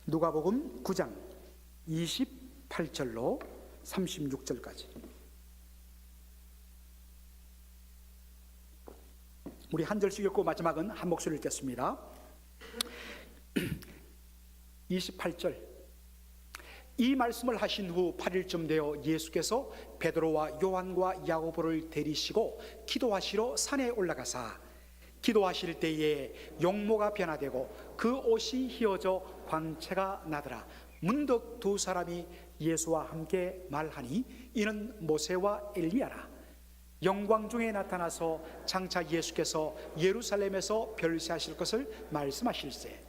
누가복음 9장 28절로 36절까지. 우리 한 절씩 읽고 마지막은 한 목소리 읽겠습니다. 28절. 이 말씀을 하신 후 8일쯤 되어 예수께서 베드로와 요한과 야고보를 데리시고 기도하시러 산에 올라가사 기도하실 때에 용모가 변화되고 그 옷이 휘어져 광채가 나더라. 문득 두 사람이 예수와 함께 말하니 이는 모세와 엘리야라. 영광 중에 나타나서 장차 예수께서 예루살렘에서 별세하실 것을 말씀하실세.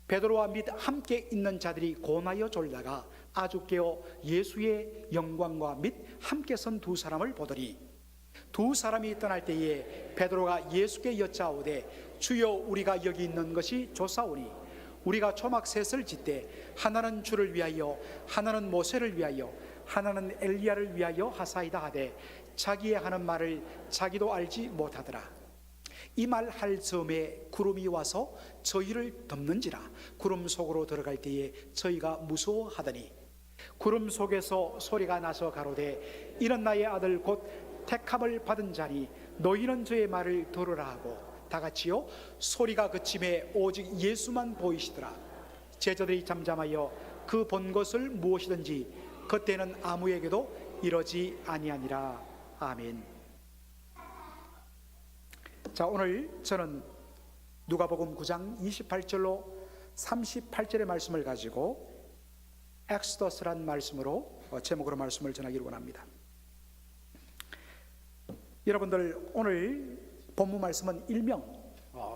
베드로와 및 함께 있는 자들이 고나여 졸다가 아주 깨어 예수의 영광과 및 함께 선 두 사람을 보더니 두 사람이 떠날 때에 베드로가 예수께 여짜오되 주여, 우리가 여기 있는 것이 좋사오니 우리가 초막 셋을 짓되 하나는 주를 위하여 하나는 모세를 위하여 하나는 엘리야를 위하여 하사이다 하되 자기의 하는 말을 자기도 알지 못하더라. 이 말 할 즈음에 구름이 와서 저희를 덮는지라. 구름 속으로 들어갈 때에 저희가 무서워하더니 구름 속에서 소리가 나서 가로되 이는 나의 아들 곧 택함을 받은 자니 너희는 저의 말을 들으라 하고 다같이요 소리가 그침에 오직 예수만 보이시더라. 제자들이 잠잠하여 그 본 것을 무엇이든지 그때는 아무에게도 이러지 아니하니라. 아멘. 자, 오늘 저는 누가복음 9장 28절로 38절의 말씀을 가지고 엑스더스란 말씀으로 제목으로 말씀을 전하기를 원합니다. 여러분들, 오늘 본문 말씀은 일명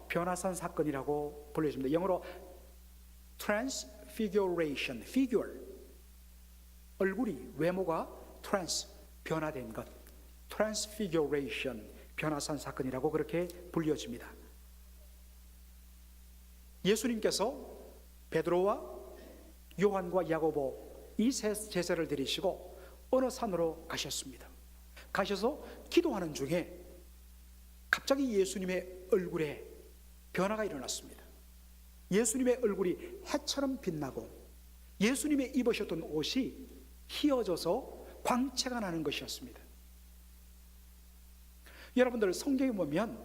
변화산 사건이라고 불려집니다. 영어로 transfiguration, figure, 얼굴이, 외모가 trans, 변화된 것, transfiguration, 변화산 사건이라고 그렇게 불려집니다. 예수님께서 베드로와 요한과 야고보 이 세 제자를 데리시고 어느 산으로 가셨습니다. 가셔서 기도하는 중에 갑자기 예수님의 얼굴에 변화가 일어났습니다. 예수님의 얼굴이 해처럼 빛나고 예수님의 입으셨던 옷이 휘어져서 광채가 나는 것이었습니다. 여러분들, 성경에 보면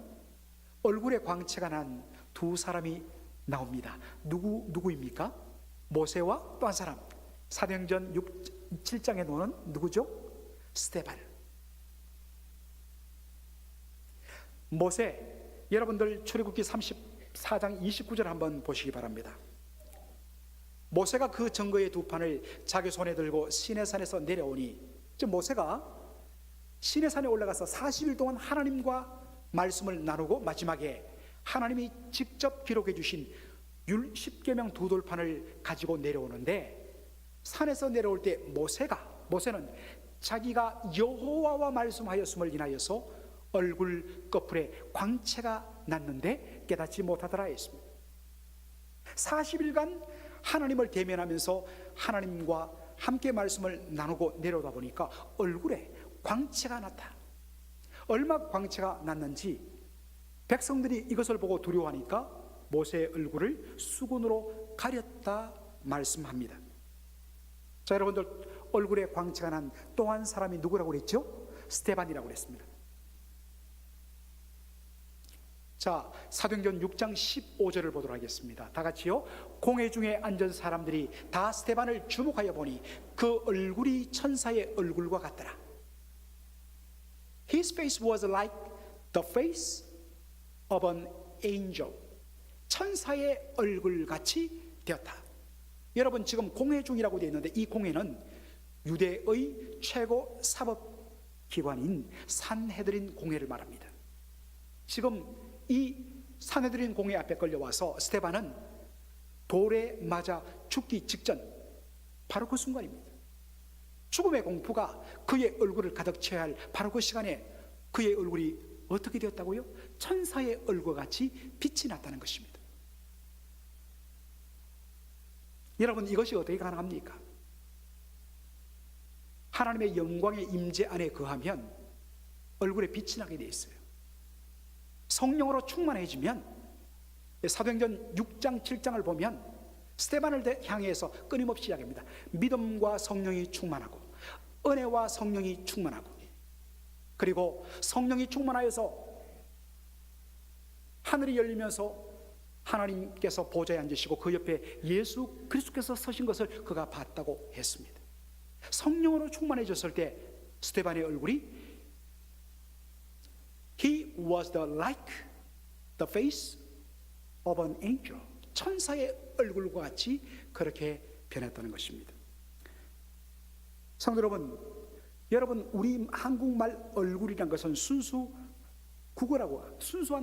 얼굴에 광채가 난 두 사람이 나옵니다. 누구입니까? 모세와 또 한 사람, 사도행전 7장에 나오는 누구죠? 스데반. 모세, 여러분들 출애굽기 34장 29절 한번 보시기 바랍니다. 모세가 그 증거의 두 판을 자기 손에 들고 시내산에서 내려오니, 즉 모세가 시내산에 올라가서 40일 동안 하나님과 말씀을 나누고 마지막에 하나님이 직접 기록해 주신 율 10계명 두 돌판을 가지고 내려오는데, 산에서 내려올 때 모세는 자기가 여호와와 말씀하였음을 인하여서 얼굴 꺼풀에 광채가 났는데 깨닫지 못하더라 했습니다. 40일간 하나님을 대면하면서 하나님과 함께 말씀을 나누고 내려오다 보니까 얼굴에 광채가 났다. 얼마 광채가 났는지 백성들이 이것을 보고 두려워하니까 모세의 얼굴을 수건으로 가렸다 말씀합니다. 자, 여러분들, 얼굴에 광채가 난 또 한 사람이 누구라고 그랬죠? 스데반이라고 그랬습니다. 자, 사도행전 6장 15절을 보도록 하겠습니다. 다 같이요. 공회 중에 앉은 사람들이 다 스데반을 주목하여 보니 그 얼굴이 천사의 얼굴과 같더라. His face was like the face of an angel. 천사의 얼굴같이 되었다. 여러분, 지금 공회 중이라고 되어 있는데 이 공회는 유대의 최고 사법기관인 산헤드린 공회를 말합니다. 지금 이 산헤드린 공회 앞에 끌려와서 스데반은 돌에 맞아 죽기 직전, 바로 그 순간입니다. 죽음의 공포가 그의 얼굴을 가득 채워야 할 바로 그 시간에 그의 얼굴이 어떻게 되었다고요? 천사의 얼굴같이 빛이 났다는 것입니다. 여러분, 이것이 어떻게 가능합니까? 하나님의 영광의 임재 안에 거하면 얼굴에 빛이 나게 되어 있어요. 성령으로 충만해지면 사도행전 6장 7장을 보면 스데반을 향해서 끊임없이 이야기합니다. 믿음과 성령이 충만하고 은혜와 성령이 충만하고, 그리고 성령이 충만하여서 하늘이 열리면서 하나님께서 보좌에 앉으시고 그 옆에 예수 그리스도께서 서신 것을 그가 봤다고 했습니다. 성령으로 충만해졌을 때 스데반의 얼굴이 He was like the face of an angel, 천사의 얼굴과 같이 그렇게 변했다는 것입니다. 성도 여러분, 우리 한국말 얼굴이란 것은 순수한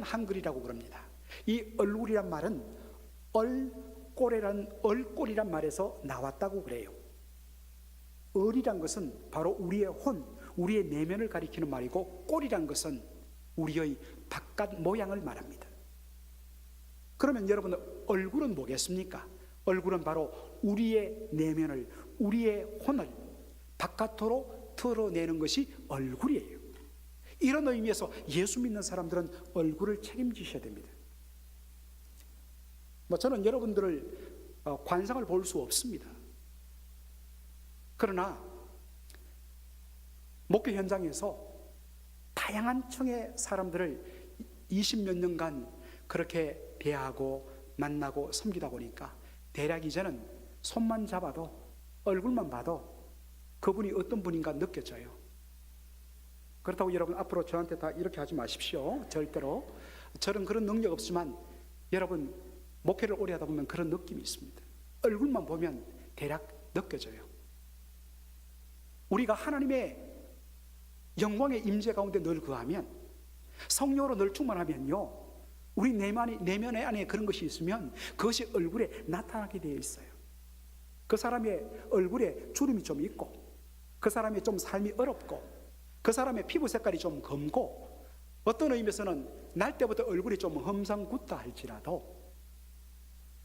한글이라고 그럽니다. 이 얼굴이란 말은 얼꼴이란 말에서 나왔다고 그래요. 얼이란 것은 바로 우리의 우리의 내면을 가리키는 말이고, 꼴이란 것은 우리의 바깥 모양을 말합니다. 그러면 여러분, 얼굴은 뭐겠습니까? 얼굴은 바로 우리의 내면을, 우리의 혼을 바깥으로 드러내는 것이 얼굴이에요. 이런 의미에서 예수 믿는 사람들은 얼굴을 책임지셔야 됩니다. 저는 여러분들을 관상을 볼 수 없습니다. 그러나 목회 현장에서 다양한 층의 사람들을 20몇 년간 그렇게 대하고 만나고 섬기다 보니까 대략 이제는 손만 잡아도, 얼굴만 봐도 그분이 어떤 분인가 느껴져요. 그렇다고 여러분 앞으로 저한테 다 이렇게 하지 마십시오. 절대로. 저는 그런 능력 없지만 여러분 목회를 오래 하다 보면 그런 느낌이 있습니다. 얼굴만 보면 대략 느껴져요. 우리가 하나님의 영광의 임재 가운데 늘 거하면, 성령으로 늘 충만하면요, 우리 내면에 안에 그런 것이 있으면 그것이 얼굴에 나타나게 되어 있어요. 그 사람의 얼굴에 주름이 좀 있고, 그 사람의 좀 삶이 어렵고, 그 사람의 피부 색깔이 좀 검고, 어떤 의미에서는 날 때부터 얼굴이 좀 험상궂다 할지라도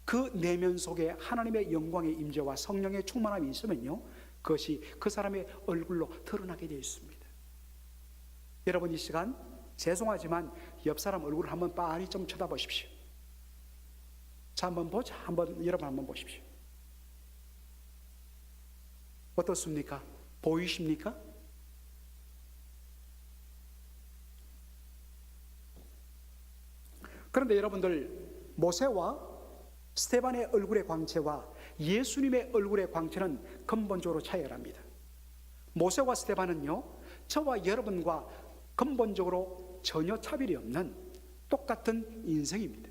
그 내면 속에 하나님의 영광의 임재와 성령의 충만함이 있으면요, 그것이 그 사람의 얼굴로 드러나게 되어 있습니다. 여러분, 이 시간 죄송하지만 옆 사람 얼굴을 한번 빤히 좀 쳐다보십시오. 자, 한번 보자. 여러분 한번 보십시오. 어떻습니까? 보이십니까? 그런데 여러분들, 모세와 스데반의 얼굴의 광채와 예수님의 얼굴의 광채는 근본적으로 차이가 납니다. 모세와 스데반은요, 저와 여러분과 근본적으로 전혀 차별이 없는 똑같은 인생입니다.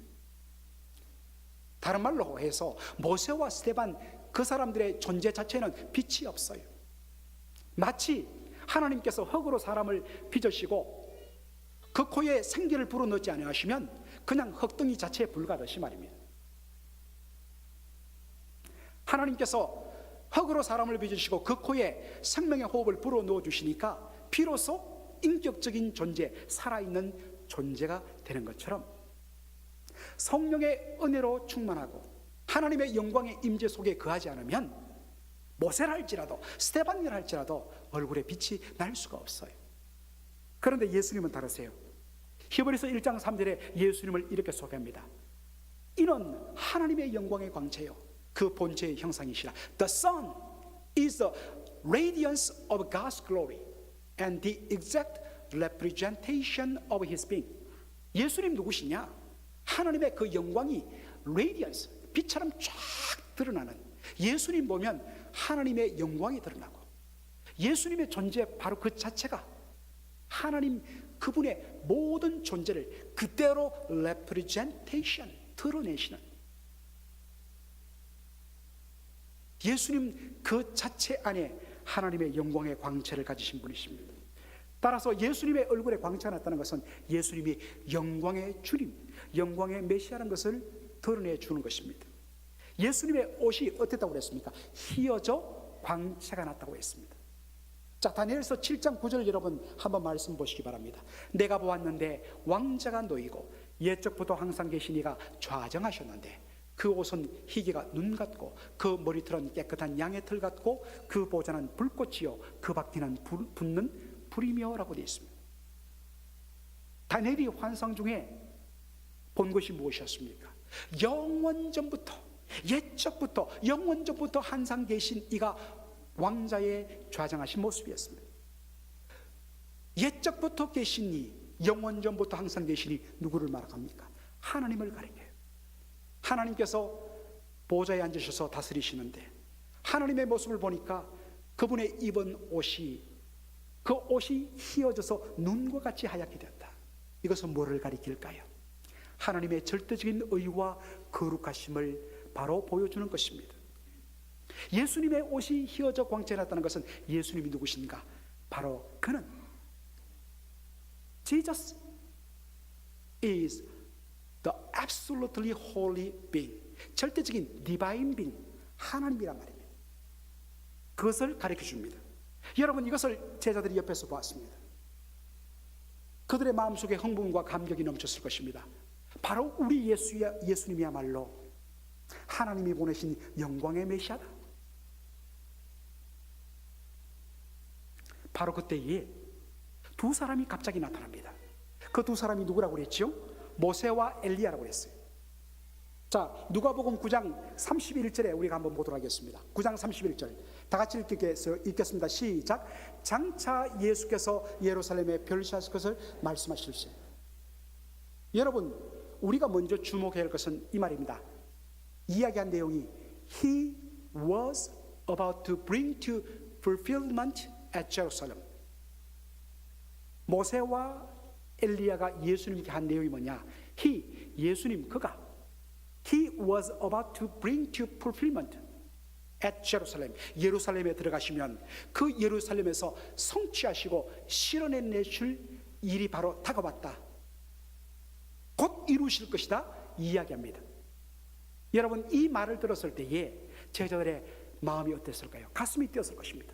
다른 말로 해서 모세와 스데반, 그 사람들의 존재 자체는 빛이 없어요. 마치 하나님께서 흙으로 사람을 빚으시고 그 코에 생기를 불어넣지 아니하시면 그냥 흙덩이 자체에 불과하듯이 말입니다. 하나님께서 흙으로 사람을 빚으시고 그 코에 생명의 호흡을 불어넣어 주시니까 비로소 인격적인 존재, 살아있는 존재가 되는 것처럼, 성령의 은혜로 충만하고 하나님의 영광의 임재 속에 거하지 않으면 모세라 할지라도 스데반이라 할지라도 얼굴에 빛이 날 수가 없어요. 그런데 예수님은 다르세요. 히브리서 1장 3절에 예수님을 이렇게 소개합니다. 이는 하나님의 영광의 광채요, 그 본체의 형상이시라. The Son is the radiance of God's glory and the exact representation of His being. 예수님 누구시냐? 하나님의 그 영광이 radiance, 빛처럼 쫙 드러나는, 예수님 보면 하나님의 영광이 드러나고 예수님의 존재 바로 그 자체가 하나님 그분의 모든 존재를 그대로 representation, 드러내시는, 예수님 그 자체 안에 하나님의 영광의 광채를 가지신 분이십니다. 따라서 예수님의 얼굴에 광채가 났다는 것은 예수님이 영광의 주님, 영광의 메시아라는 것을 드러내 주는 것입니다. 예수님의 옷이 어땠다고 그랬습니까? 휘어져 광채가 났다고 했습니다. 자, 다니엘서 7장 9절 여러분 한번 말씀 보시기 바랍니다. 내가 보았는데 왕자가 놓이고 옛적부터 항상 계신 이가 좌정하셨는데 그 옷은 희기가 눈 같고 그 머리털은 깨끗한 양의 털 같고 그 보좌는 불꽃이요 그 바퀴는 붙는 불이며 라고 되어 있습니다. 다니엘이 환상 중에 본 것이 무엇이었습니까? 영원전부터 옛적부터 영원전부터 항상 계신 이가 왕자의 좌정하신 모습이었습니다. 옛적부터 계신 이, 영원전부터 항상 계신 이 누구를 말합니까? 하나님을 가리켜요. 하나님께서 보좌에 앉으셔서 다스리시는데 하나님의 모습을 보니까 그분의 입은 옷이, 그 옷이 휘어져서 눈과 같이 하얗게 되었다. 이것은 뭐를 가리킬까요? 하나님의 절대적인 의와 거룩하심을 바로 보여주는 것입니다. 예수님의 옷이 휘어져 광채 났다는 것은 예수님이 누구신가? 바로 그는 Jesus is the absolutely holy being, 절대적인 divine being, 하나님이란 말입니다. 그것을 가르쳐 줍니다. 여러분, 이것을 제자들이 옆에서 보았습니다. 그들의 마음속에 흥분과 감격이 넘쳤을 것입니다. 바로 우리 예수님이야말로 하나님이 보내신 영광의 메시아다. 바로 그때에 두 사람이 갑자기 나타납니다. 그 두 사람이 누구라고 그랬죠? 모세와 엘리야라고 그랬어요. 자, 누가복음 9장 31절에 우리가 한번 보도록 하겠습니다. 9장 31절 다 같이 읽겠습니다. 시작. 장차 예수께서 예루살렘에 별시하실 것을 말씀하실세. 여러분, 우리가 먼저 주목해야 할 것은 이 말입니다. 이야기한 내용이 He was about to bring to fulfillment at Jerusalem. 모세와 엘리야가 예수님께 한 내용이 뭐냐? 예수님, 그가 He was about to bring to fulfillment at Jerusalem. 예루살렘에 들어가시면 그 예루살렘에서 성취하시고 실현해내실 일이 바로 다가왔다. 곧 이루실 것이다. 이야기합니다. 여러분, 이 말을 들었을 때에 제자들의 마음이 어땠을까요? 가슴이 뛰었을 것입니다.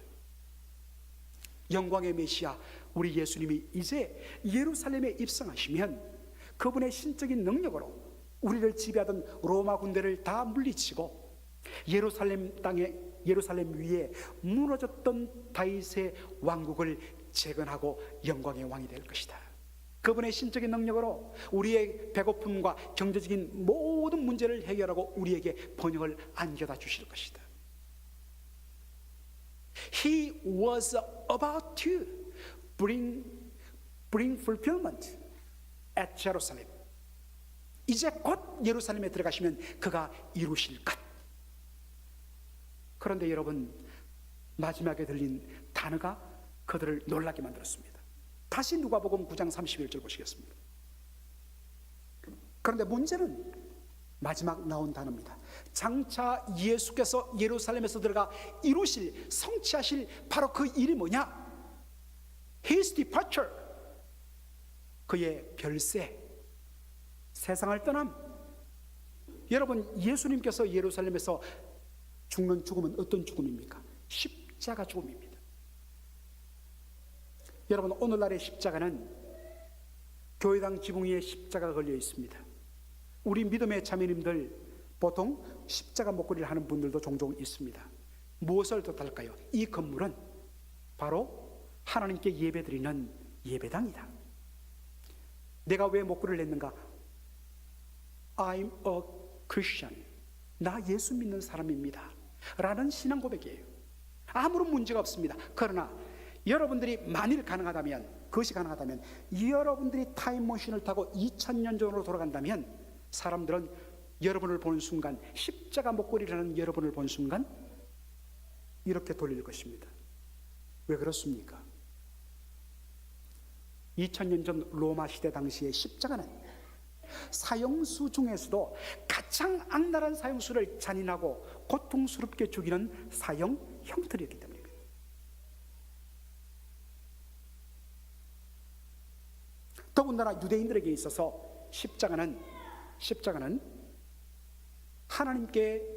영광의 메시아 우리 예수님이 이제 예루살렘에 입성하시면 그분의 신적인 능력으로 우리를 지배하던 로마 군대를 다 물리치고 예루살렘 땅에, 예루살렘 위에 무너졌던 다윗의 왕국을 재건하고 영광의 왕이 될 것이다. 그분의 신적인 능력으로 우리의 배고픔과 경제적인 모든 문제를 해결하고 우리에게 번영을 안겨다 주실 것이다. He was about to bring fulfillment at Jerusalem. 이제 곧 예루살렘에 들어가시면 그가 이루실 것. 그런데 여러분, 마지막에 들린 단어가 그들을 놀라게 만들었습니다. 다시 누가복음 9장 31절 보시겠습니다. 그런데 문제는 마지막 나온 단어입니다. 장차 예수께서 예루살렘에서 들어가 이루실, 성취하실 바로 그 일이 뭐냐? His departure, 그의 별세, 세상을 떠남. 여러분, 예수님께서 예루살렘에서 죽는 죽음은 어떤 죽음입니까? 십자가 죽음입니다. 여러분, 오늘날의 십자가는 교회당 지붕 위에 십자가가 걸려 있습니다. 우리 믿음의 자매님들 보통 십자가 목걸이를 하는 분들도 종종 있습니다. 무엇을 뜻할까요? 이 건물은 바로 하나님께 예배드리는 예배당이다. 내가 왜 목걸이를 냈는가? I'm a Christian. 나 예수 믿는 사람입니다. 라는 신앙 고백이에요. 아무런 문제가 없습니다. 그러나 여러분들이 만일 가능하다면, 그것이 가능하다면, 여러분들이 타임머신을 타고 2000년 전으로 돌아간다면 사람들은 여러분을 보는 순간, 십자가 목걸이라는 여러분을 보는 순간 이렇게 돌릴 것입니다. 왜 그렇습니까? 2000년 전 로마 시대 당시의 십자가는 사형수 중에서도 가장 악랄한 사형수를 잔인하고 고통스럽게 죽이는 사형 형틀이었기 때문입니다. 더군다나 유대인들에게 있어서 십자가는 하나님께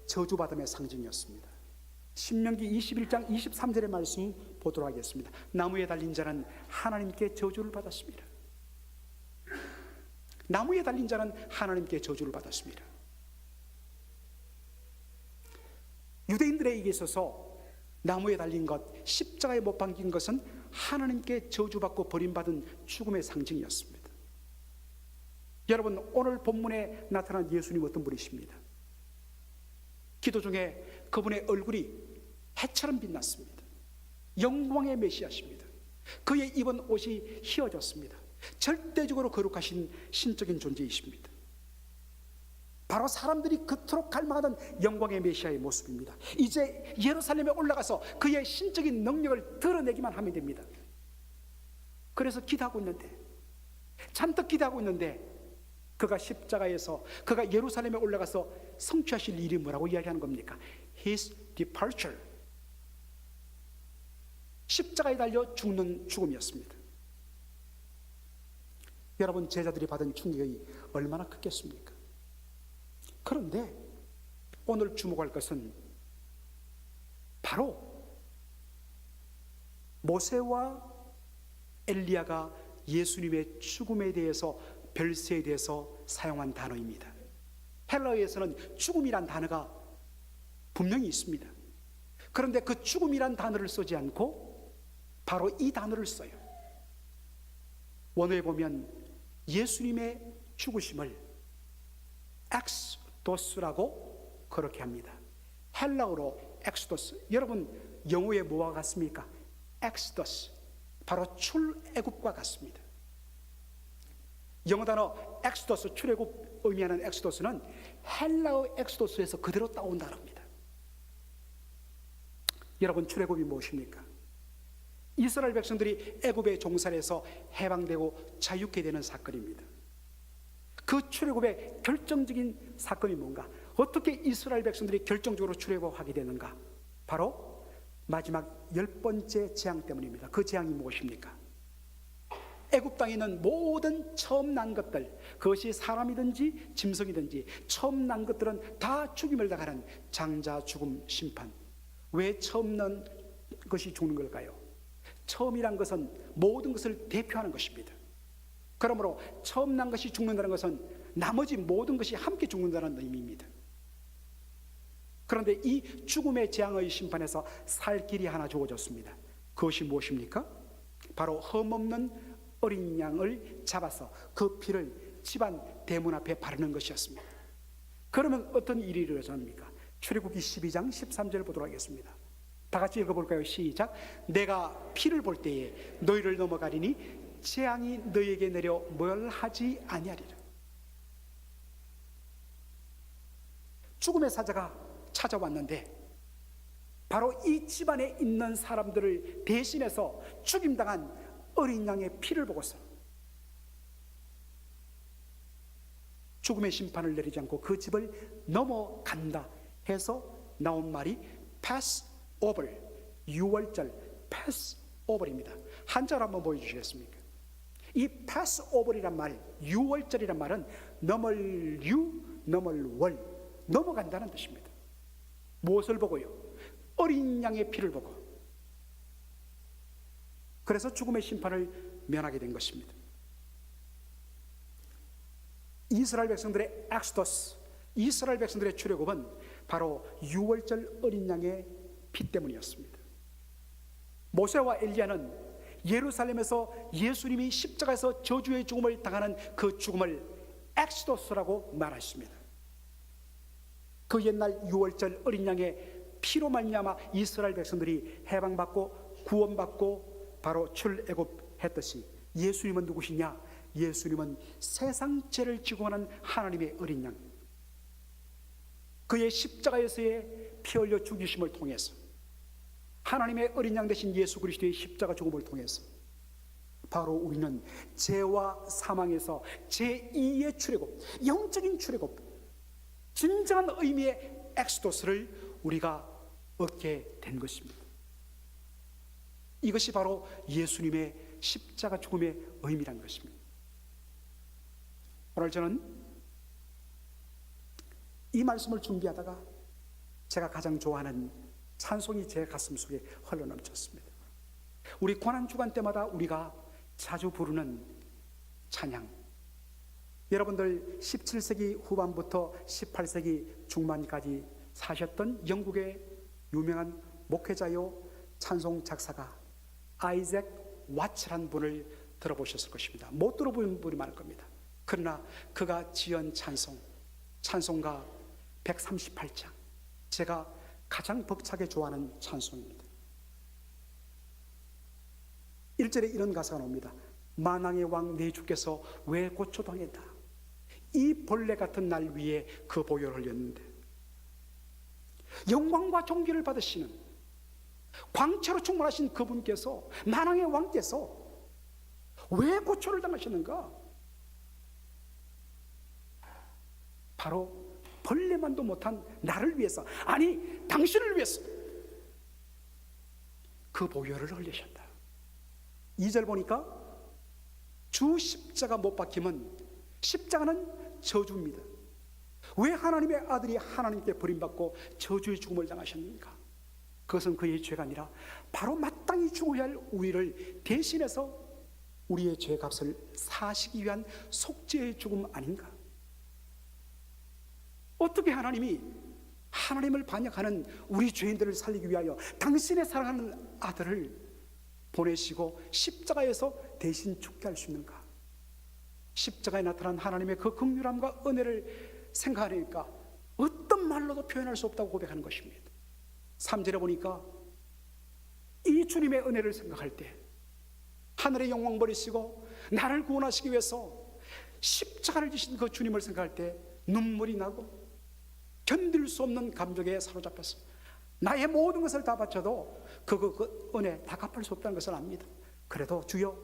저주받음의 상징이었습니다. 신명기 21장 23절의 말씀 보도록 하겠습니다. 나무에 달린 자는 하나님께 저주를 받았습니다. 나무에 달린 자는 하나님께 저주를 받았습니다. 유대인들에게 있어서 나무에 달린 것, 십자가에 못 박힌 것은 하나님께 저주받고 버림받은 죽음의 상징이었습니다. 여러분, 오늘 본문에 나타난 예수님 어떤 분이십니다? 기도 중에 그분의 얼굴이 해처럼 빛났습니다. 영광의 메시아십니다. 그의 입은 옷이 휘어졌습니다. 절대적으로 거룩하신 신적인 존재이십니다. 바로 사람들이 그토록 갈망하던 영광의 메시아의 모습입니다. 이제 예루살렘에 올라가서 그의 신적인 능력을 드러내기만 하면 됩니다. 그래서 기도하고 있는데, 잔뜩 기도하고 있는데, 그가 십자가에서, 그가 예루살렘에 올라가서 성취하실 일이 뭐라고 이야기하는 겁니까? His departure. 십자가에 달려 죽는 죽음이었습니다. 여러분, 제자들이 받은 충격이 얼마나 크겠습니까? 그런데 오늘 주목할 것은 바로 모세와 엘리야가 예수님의 죽음에 대해서, 별세에 대해서 사용한 단어입니다. 헬라어에서는 죽음이란 단어가 분명히 있습니다. 그런데 그 죽음이란 단어를 쓰지 않고 바로 이 단어를 써요. 원어에 보면 예수님의 죽으심을 엑스도스라고 그렇게 합니다. 헬라어로 엑스도스. 여러분, 영어에 뭐와 같습니까? 엑스도스. 바로 출애굽과 같습니다. 영어 단어 엑스도스, 출애굽 의미하는 엑스도스는 헬라어 엑스도스에서 그대로 따온 단어입니다. 여러분, 출애굽이 무엇입니까? 이스라엘 백성들이 애굽의 종살에서 해방되고 자유케 되는 사건입니다. 그 출애굽의 결정적인 사건이 뭔가? 어떻게 이스라엘 백성들이 결정적으로 출애굽하게 되는가? 바로 마지막 10번째 재앙 때문입니다. 그 재앙이 무엇입니까? 애굽 땅에 있는 모든 처음 난 것들, 그것이 사람이든지 짐승이든지 처음 난 것들은 다 죽임을 당하는 장자 죽음 심판. 왜 처음 난 것이 죽는 걸까요? 처음이란 것은 모든 것을 대표하는 것입니다. 그러므로 처음 난 것이 죽는다는 것은 나머지 모든 것이 함께 죽는다는 의미입니다. 그런데 이 죽음의 재앙의 심판에서 살 길이 하나 주어졌습니다. 그것이 무엇입니까? 바로 흠없는 어린 양을 잡아서 그 피를 집안 대문 앞에 바르는 것이었습니다. 그러면 어떤 일이 이루어집니까? 출애굽기 12장 13절 보도록 하겠습니다. 다 같이 읽어볼까요? 시작. 내가 피를 볼 때에 너희를 넘어가리니 재앙이 너희에게 내려 뭘 하지 아니하리라. 죽음의 사자가 찾아왔는데 바로 이 집안에 있는 사람들을 대신해서 죽임당한 어린 양의 피를 보고서 죽음의 심판을 내리지 않고 그 집을 넘어간다 해서 나온 말이 pass over, 유월절 pass over입니다. 한자로 한번 보여주시겠습니까? 이 pass over이란 말, 유월절이란 말은 넘을 유, 넘을 월, 넘어간다는 뜻입니다. 무엇을 보고요? 어린 양의 피를 보고. 그래서 죽음의 심판을 면하게 된 것입니다. 이스라엘 백성들의 엑스도스, 이스라엘 백성들의 출애굽은 바로 유월절 어린 양의 피 때문이었습니다. 모세와 엘리야는 예루살렘에서 예수님이 십자가에서 저주의 죽음을 당하는 그 죽음을 엑스도스라고 말했습니다. 그 옛날 유월절 어린 양의 피로 말미암아 이스라엘 백성들이 해방받고 구원받고 바로 출애굽했듯이 예수님은 누구시냐? 예수님은 세상 죄를 지고 가는 하나님의 어린 양, 그의 십자가에서의 피 흘려 죽이심을 통해서, 하나님의 어린 양 되신 예수 그리스도의 십자가 죽음을 통해서 바로 우리는 죄와 사망에서 제2의 출애굽, 영적인 출애굽, 진정한 의미의 엑스도스를 우리가 얻게 된 것입니다. 이것이 바로 예수님의 십자가 죽음의 의미란 것입니다. 오늘 저는 이 말씀을 준비하다가 제가 가장 좋아하는 찬송이 제 가슴 속에 흘러넘쳤습니다. 우리 고난주간 때마다 우리가 자주 부르는 찬양, 여러분들 17세기 후반부터 18세기 중반까지 사셨던 영국의 유명한 목회자요 찬송 작사가 아이잭 와츠라는 분을 들어보셨을 것입니다. 못 들어본 분이 많을 겁니다. 그러나 그가 지은 찬송가 138장, 제가 가장 벅차게 좋아하는 찬송입니다. 1절에 이런 가사가 나옵니다. 만왕의 왕 내 주께서 왜 고초당했다. 이 벌레 같은 날 위에 그 보혈을 흘렸는데, 영광과 존귀를 받으시는 광채로 충만하신 그분께서, 만왕의 왕께서 왜 고초를 당하셨는가? 바로 벌레만도 못한 나를 위해서, 아니 당신을 위해서 그 보혈을 흘리셨다. 2절 보니까 주 십자가 못 박힘은, 십자가는 저주입니다. 왜 하나님의 아들이 하나님께 버림받고 저주의 죽음을 당하셨는가? 그것은 그의 죄가 아니라 바로 마땅히 죽어야 할 우리를 대신해서 우리의 죄값을 사시기 위한 속죄의 죽음 아닌가? 어떻게 하나님이 하나님을 반역하는 우리 죄인들을 살리기 위하여 당신의 사랑하는 아들을 보내시고 십자가에서 대신 죽게 할 수 있는가? 십자가에 나타난 하나님의 그 긍휼함과 은혜를 생각하니까 어떤 말로도 표현할 수 없다고 고백하는 것입니다. 3절에 보니까 이 주님의 은혜를 생각할 때, 하늘의 영광 버리시고 나를 구원하시기 위해서 십자가를 지신 그 주님을 생각할 때 눈물이 나고 견딜 수 없는 감정에 사로잡혀서 나의 모든 것을 다 바쳐도 그 은혜 다 갚을 수 없다는 것을 압니다. 그래도 주여,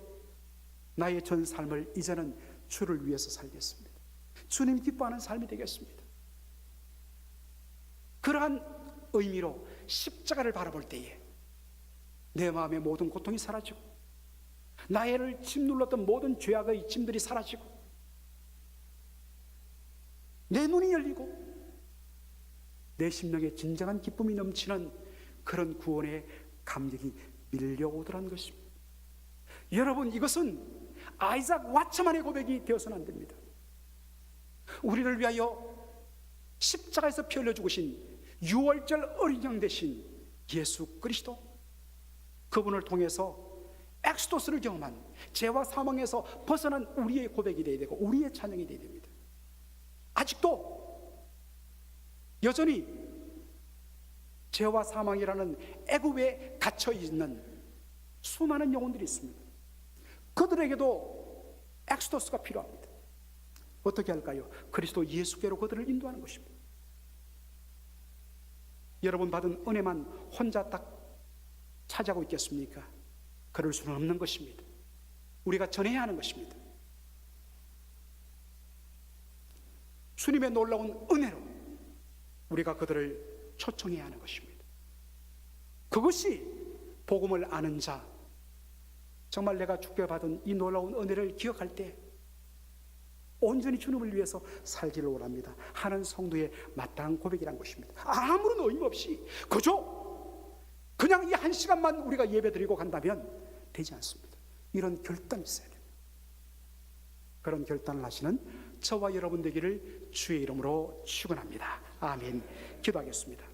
나의 전 삶을 이제는 주를 위해서 살겠습니다. 주님 기뻐하는 삶이 되겠습니다. 그러한 의미로 십자가를 바라볼 때에 내 마음의 모든 고통이 사라지고, 나를 짓눌렀던 모든 죄악의 짐들이 사라지고, 내 눈이 열리고 내 심령에 진정한 기쁨이 넘치는 그런 구원의 감격이 밀려오더라는 것입니다. 여러분, 이것은 아이작 왓츠만의 고백이 되어서는 안 됩니다. 우리를 위하여 십자가에서 피 흘려 죽으신 유월절 어린 양 되신 예수 그리스도, 그분을 통해서 엑스도스를 경험한, 죄와 사망에서 벗어난 우리의 고백이 되어야 되고 우리의 찬양이 되어야 됩니다. 아직도 여전히 죄와 사망이라는 애굽에 갇혀 있는 수많은 영혼들이 있습니다. 그들에게도 엑스도스가 필요합니다. 어떻게 할까요? 그리스도 예수께로 그들을 인도하는 것입니다. 여러분 받은 은혜만 혼자 딱 차지하고 있겠습니까? 그럴 수는 없는 것입니다. 우리가 전해야 하는 것입니다. 주님의 놀라운 은혜로 우리가 그들을 초청해야 하는 것입니다. 그것이 복음을 아는 자, 정말 내가 주께 받은 이 놀라운 은혜를 기억할 때 온전히 주님을 위해서 살기를 원합니다 하는 성도의 마땅한 고백이란 것입니다. 아무런 의무 없이 그냥 이 한 시간만 우리가 예배 드리고 간다면 되지 않습니다. 이런 결단이 있어야 됩니다. 그런 결단을 하시는 저와 여러분 되기를 주의 이름으로 축원합니다. 아멘. 기도하겠습니다.